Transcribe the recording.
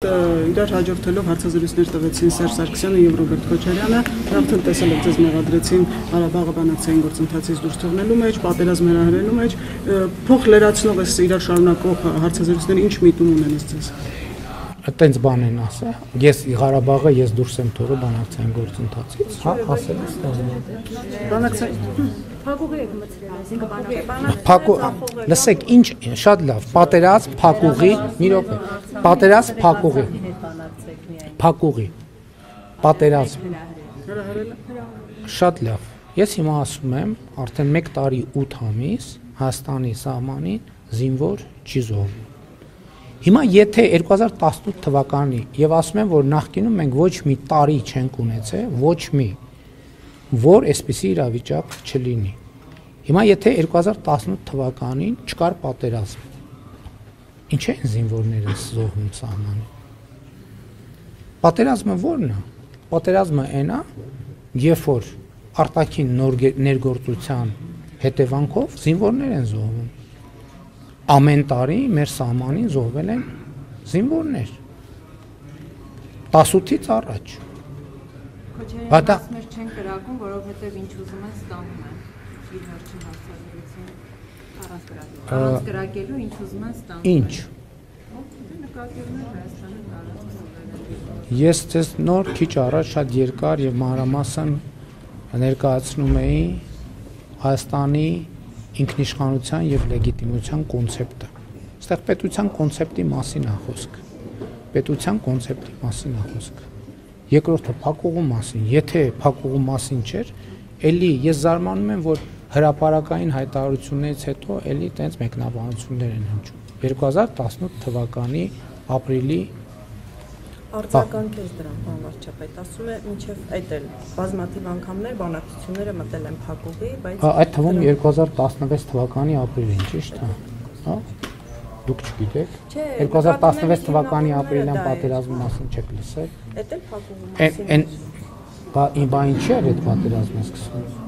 իրար հաջորդելով հարցազրույցներ տվեցին Սերժ Սարգսյանը եւ Ռոբերտ Քոչարյանը, արդեն տեսել եք ձեզ մեղադրեցին Ղարաբաղը բանակցային գործընթացից դուրս թողնելու մեջ, պատերազմ հրահրելու մեջ, փոխ լրացնող այս իրար շարունակող հարցազրույցները ինչ միտում ունեն ձեզ։ Այդտենց բան են ասա, ես Ղարաբաղը ես դուրս եմ թողել բանակցային գործընթացից, հա, ասել ես բանակցային Փակուղի եք մտցրել, այսինքն լսեք, ինչ շատ լավ, պատերազմ, փակուղի, մի րոպե, պատերազմ, փակուղի, պատերազմ, շատ լավ, ես հիմա ասում եմ, արդեն 1 տարի 8 ամիս Հայաստանի սահմանին զինվոր չի զոհվում։ Հիմա եթե 2018 թվականի եւ ասում եմ, որ նախկինում մենք ոչ մի տարի չենք ունեցել, ոչ մի, որ այսպիսի իրավիճակ չլինի։ Հիմա եթե 2018 թվականին չկար պատերազմ, ինչ են զինվորները զոհվում սահմանին։ Պատերազմը ո՞րն է։ Պատերազմը այն է, երբ որ արտաքին ներգործության հետևանքով զինվորներ են զոհվում։ Ամեն տարի մեր սահմանին զոհվել են զինվորներ 18-ից առաջ։ Քոչարյանը ասում էր չեն կրակում, որովհետև ինչ ուզում են ստանում են իր վերջին հարցազրույցին առանց կրակելու ինչ ուզում են ստանում։ Ինչ։ Նկատիվներ Հայաստանի տարածքով։ Ես ցես նոր քիչ առաջ շատ երկար եւ մանրամասն ներկայացնում էի Հայաստանի ինքնիշխանության եւ լեգիտիմության կոնցեպտը։ Այստեղ պետության կոնցեպտի մասին է խոսքը։ Պետության կոնցեպտի մասին է խոսքը։ Երկրորդը փակուղու մասին։ Եթե փակուղու մասին չէր, էլի ես զարմանում եմ, որ հրապարակային հայտարարություններից հետո էլի տենց մեկնաբանություններ են հնչում։ 2018 թվականի ապրիլի Արձագանքեց դրան, պարոն վարչապետ, ասում է, մինչև այդ էլ բազմաթիվ անգամներ բանակցությունները մտել են փակուղի, բայց այդ թվում 2016 թվականի ապրիլին, ճիշտ է, հա։ Դուք չգիտեք։ 2016 թվականի ապրիլյան պատերազմի մասին չեք լսել։ Էդ էլ փակուղու մասին։ Բա ինչի՞ էր այդ պատերազմը սկսվում։